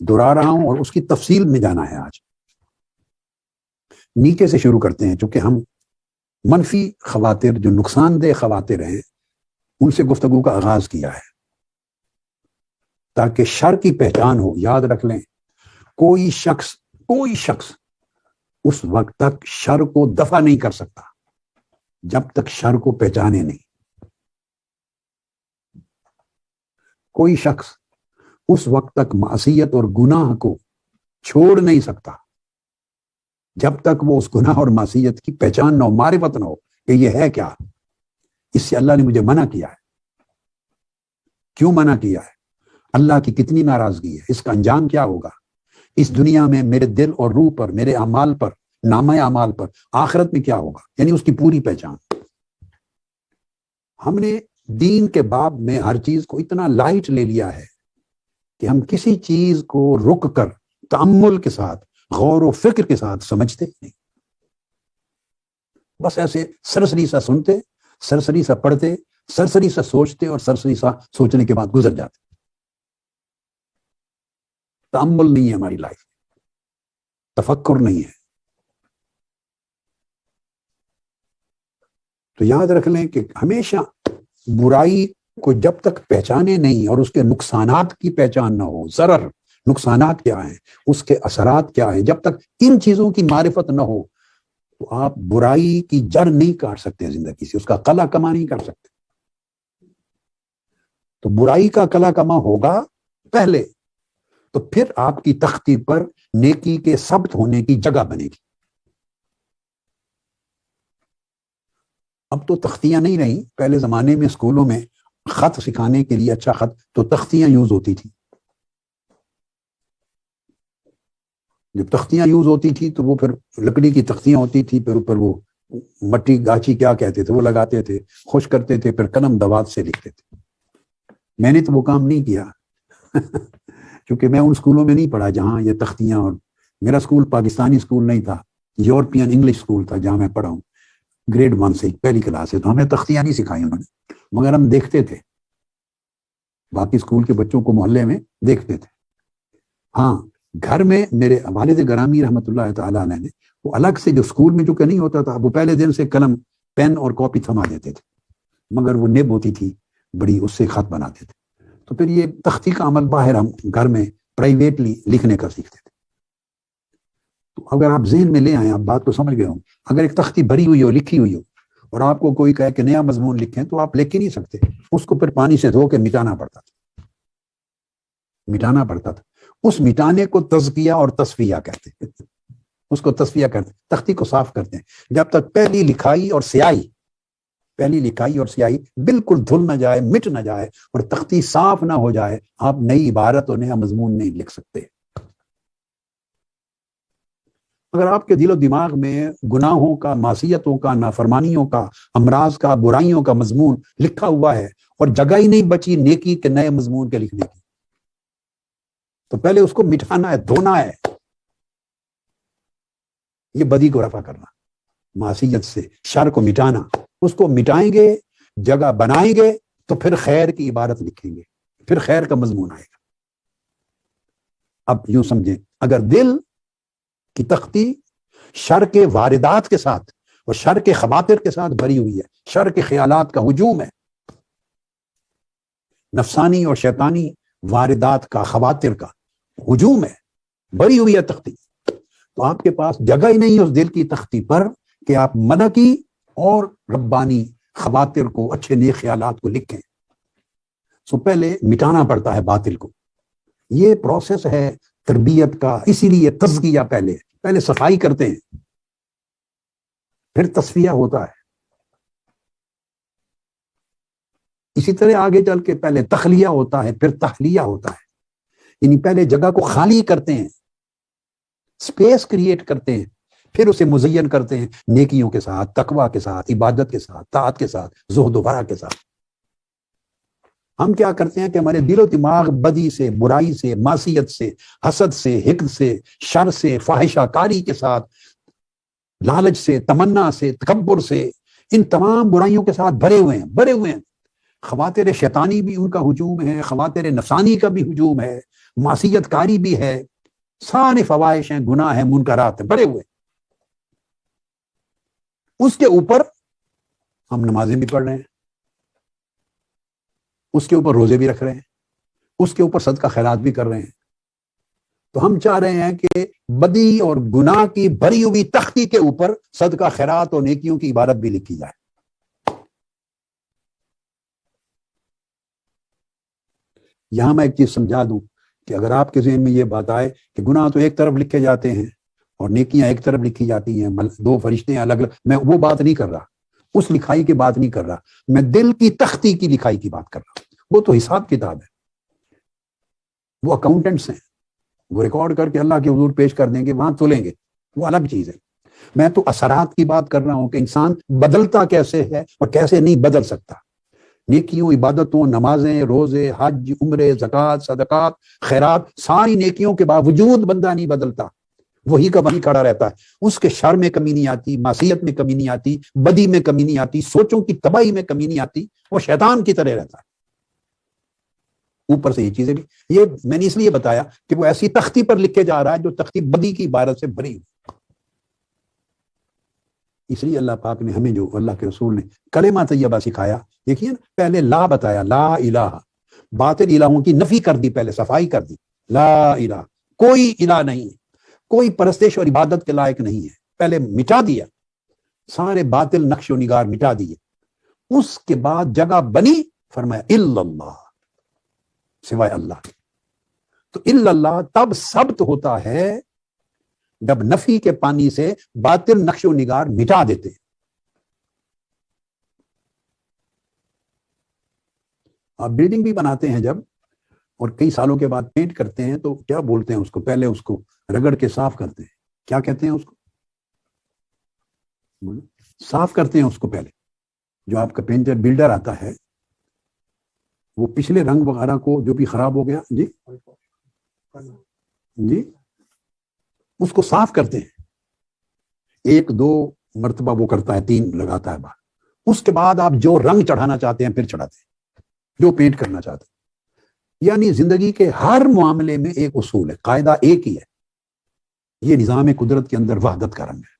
دہرا رہا ہوں اور اس کی تفصیل میں جانا ہے آج. نیچے سے شروع کرتے ہیں، چونکہ ہم منفی خواطر، جو نقصان دہ خواطر ہیں، ان سے گفتگو کا آغاز کیا ہے تاکہ شر کی پہچان ہو. یاد رکھ لیں، کوئی شخص اس وقت تک شر کو دفع نہیں کر سکتا جب تک شر کو پہچانے نہیں. کوئی شخص اس وقت تک معصیت اور گناہ کو چھوڑ نہیں سکتا جب تک وہ اس گناہ اور معصیت کی پہچان نہ ہو، معرفت نہ ہو کہ یہ ہے کیا، اس سے اللہ نے مجھے منع کیا ہے. کیوں منع کیا ہے؟ اللہ کی کتنی ناراضگی ہے، اس کا انجام کیا ہوگا اس دنیا میں، میرے دل اور روح پر، میرے اعمال پر، نامہ اعمال پر، آخرت میں کیا ہوگا، یعنی اس کی پوری پہچان. ہم نے دین کے باب میں ہر چیز کو اتنا لائٹ لے لیا ہے کہ ہم کسی چیز کو رک کر تأمل کے ساتھ، غور و فکر کے ساتھ سمجھتے نہیں. بس ایسے سرسری سا سنتے، سرسری سا پڑھتے، سرسری سا سوچتے اور سرسری سا سوچنے کے بعد گزر جاتے. تأمل نہیں ہے ہماری لائف، تفکر نہیں ہے. تو یاد رکھ لیں کہ ہمیشہ برائی کو جب تک پہچانے نہیں اور اس کے نقصانات کی پہچان نہ ہو، ضرر، نقصانات کیا ہیں، اس کے اثرات کیا ہیں، جب تک ان چیزوں کی معرفت نہ ہو تو آپ برائی کی جڑ نہیں کاٹ سکتے زندگی سے، اس کا قلع کما نہیں کر سکتے. تو برائی کا قلع کما ہوگا پہلے، تو پھر آپ کی تختی پر نیکی کے ثبت ہونے کی جگہ بنے گی. اب تو تختیاں نہیں رہی. پہلے زمانے میں اسکولوں میں خط سکھانے کے لیے اچھا خط تو تختیاں یوز ہوتی تھی. جب تختیاں یوز ہوتی تھی تو وہ پھر لکڑی کی تختیاں ہوتی تھی، پھر اوپر وہ مٹی گاچی کیا کہتے تھے وہ لگاتے تھے، خوش کرتے تھے، پھر قلم دوات سے لکھتے تھے. میں نے تو وہ کام نہیں کیا کیونکہ میں ان اسکولوں میں نہیں پڑھا جہاں یہ تختیاں، اور میرا اسکول پاکستانی اسکول نہیں تھا، یورپین انگلش اسکول تھا جہاں میں پڑھا ہوں. گریڈ 1 سے پہلی کلاس سے، تو ہمیں تختیاں نہیں سکھائی انہوں نے، مگر ہم دیکھتے تھے، باقی اسکول کے بچوں کو محلے میں دیکھتے تھے. ہاں، گھر میں میرے والد گرامی رحمۃ اللہ تعالی علیہ نے وہ الگ سے، جو اسکول میں جو کہ نہیں ہوتا تھا، وہ پہلے دن سے قلم، پین اور کاپی تھما دیتے تھے، مگر وہ نب ہوتی تھی بڑی، اس سے خط بناتے تھے. تو پھر یہ تختی کا عمل باہر ہم گھر میں پرائیویٹلی لکھنے کا سیکھتے تھے. تو اگر آپ ذہن میں لے آئیں، آپ بات کو سمجھ گئے ہوں، اگر ایک تختی بھری ہوئی ہو، لکھی ہوئی ہو، اور آپ کو کوئی کہے کہ نیا مضمون لکھیں، تو آپ لکھ ہی نہیں سکتے، اس کو پھر پانی سے دھو کے مٹانا پڑتا تھا. اس مٹانے کو تزکیہ اور تصفیہ کہتے ہیں. اس کو تصفیہ کرتے ہیں، تختی کو صاف کرتے ہیں. جب تک پہلی لکھائی اور سیاہی بالکل دھل نہ جائے، مٹ نہ جائے اور تختی صاف نہ ہو جائے، آپ نئی عبارت اور نیا مضمون نہیں لکھ سکتے. اگر آپ کے دل و دماغ میں گناہوں کا، معصیتوں کا، نافرمانیوں کا، امراض کا، برائیوں کا مضمون لکھا ہوا ہے اور جگہ ہی نہیں بچی نیکی کے نئے مضمون کے لکھنے کی، تو پہلے اس کو مٹانا ہے، دھونا ہے. یہ بدی کو رفع کرنا، معصیت سے شر کو مٹانا. اس کو مٹائیں گے، جگہ بنائیں گے، تو پھر خیر کی عبارت لکھیں گے، پھر خیر کا مضمون آئے گا. اب یوں سمجھیں، اگر دل کی تختی شر کے واردات کے ساتھ اور شر کے خواطر کے ساتھ بھری ہوئی ہے، شر کے خیالات کا ہجوم ہے، نفسانی اور شیطانی واردات کا، خواطر کا ہجوم ہے، بھری ہوئی ہے تختی، تو آپ کے پاس جگہ ہی نہیں ہے اس دل کی تختی پر کہ آپ ملکی اور ربانی خواطر کو، اچھے نیک خیالات کو لکھیں. سو پہلے مٹانا پڑتا ہے باطل کو. یہ پروسیس ہے تربیت کا، اسی لیے تزکیہ پہلے صفائی کرتے ہیں، پھر تصفیہ ہوتا ہے. اسی طرح آگے چل کے پہلے تخلیہ ہوتا ہے، پھر تحلیہ ہوتا ہے. یعنی پہلے جگہ کو خالی کرتے ہیں، سپیس کریٹ کرتے ہیں، پھر اسے مزین کرتے ہیں نیکیوں کے ساتھ، تقوی کے ساتھ، عبادت کے ساتھ، طاعت کے ساتھ، زہد و ورع کے ساتھ. ہم کیا کرتے ہیں کہ ہمارے دل و دماغ بدی سے، برائی سے، معصیت سے، حسد سے، حقد سے، شر سے، فاحشہ کاری کے ساتھ، لالچ سے، تمنا سے، تکبر سے، ان تمام برائیوں کے ساتھ بھرے ہوئے ہیں. خواطر شیطانی بھی ان کا ہجوم ہے، خواطر نفسانی کا بھی ہجوم ہے، معصیت کاری بھی ہے، سارے فواحش ہیں، گناہ ہیں، منکرات ہیں بڑے ہوئے، اس کے اوپر ہم نمازیں بھی پڑھ رہے ہیں، اس کے اوپر روزے بھی رکھ رہے ہیں، اس کے اوپر صدقہ خیرات بھی کر رہے ہیں. تو ہم چاہ رہے ہیں کہ بدی اور گناہ کی بھری ہوئی تختی کے اوپر صدقہ خیرات اور نیکیوں کی عبادت بھی لکھی جائے. یہاں میں ایک چیز سمجھا دوں کہ اگر آپ کے ذہن میں یہ بات آئے کہ گناہ تو ایک طرف لکھے جاتے ہیں اور نیکیاں ایک طرف لکھی جاتی ہیں، دو فرشتے ہیں الگ الگ، میں وہ بات نہیں کر رہا، اس لکھائی کی بات نہیں کر رہا، میں دل کی تختی کی لکھائی کی بات کر رہا ہوں. وہ تو حساب کتاب ہے، وہ اکاؤنٹنٹس ہیں، وہ ریکارڈ کر کے اللہ کے حضور پیش کر دیں گے، وہاں تولیں گے، وہ الگ چیز ہے. میں تو اثرات کی بات کر رہا ہوں کہ انسان بدلتا کیسے ہے اور کیسے نہیں بدل سکتا. نیکیوں، عبادتوں، نمازیں، روزے، حج، عمرے، زکوٰۃ، صدقات، خیرات، ساری نیکیوں کے باوجود بندہ نہیں بدلتا، وہی کا وہی کھڑا رہتا ہے. اس کے شر میں کمی نہیں آتی، معصیت میں کمی نہیں آتی، بدی میں کمی نہیں آتی، سوچوں کی تباہی میں کمی نہیں آتی، وہ شیطان کی طرح رہتا ہے. اوپر سے یہ چیزیں بھی، یہ میں نے اس لیے بتایا کہ وہ ایسی تختی پر لکھے جا رہا ہے جو تختی بدی کی عبارت سے بھری ہوئی. اس لیے اللہ پاک نے ہمیں، جو اللہ کے رسول نے کلمہ طیبہ سکھایا، دیکھیے نا، پہلے لا بتایا، لا الہ، باطل الہوں کی نفی کر دی، پہلے صفائی کر دی. لا الہ، کوئی الہ نہیں ہے، کوئی پرستش اور عبادت کے لائق نہیں ہے، پہلے مٹا دیا، سارے باطل نقش و نگار مٹا دیے. اس کے بعد جگہ بنی، فرمایا الا اللہ، سوائے اللہ. تو الا اللہ تب ثبت ہوتا ہے جب نفی کے پانی سے باطل نقش و نگار مٹا دیتے. آپ بلڈنگ بھی بناتے ہیں جب، اور کئی سالوں کے بعد پینٹ کرتے ہیں، تو کیا بولتے ہیں اس کو؟ پہلے اس کو رگڑ کے صاف کرتے ہیں. کیا کہتے ہیں اس کو؟ صاف کرتے ہیں اس کو پہلے. جو آپ کا پینٹر بلڈر آتا ہے، وہ پچھلے رنگ وغیرہ کو جو بھی خراب ہو گیا، جی جی، اس کو صاف کرتے ہیں. 1-2 مرتبہ وہ کرتا ہے، 3 لگاتا ہے بعد. اس کے بعد آپ جو رنگ چڑھانا چاہتے ہیں پھر چڑھاتے ہیں، جو پینٹ کرنا چاہتے ہیں. یعنی زندگی کے ہر معاملے میں ایک اصول ہے، قاعدہ ایک ہی ہے. یہ نظام قدرت کے اندر وحدت کا رنگ ہے.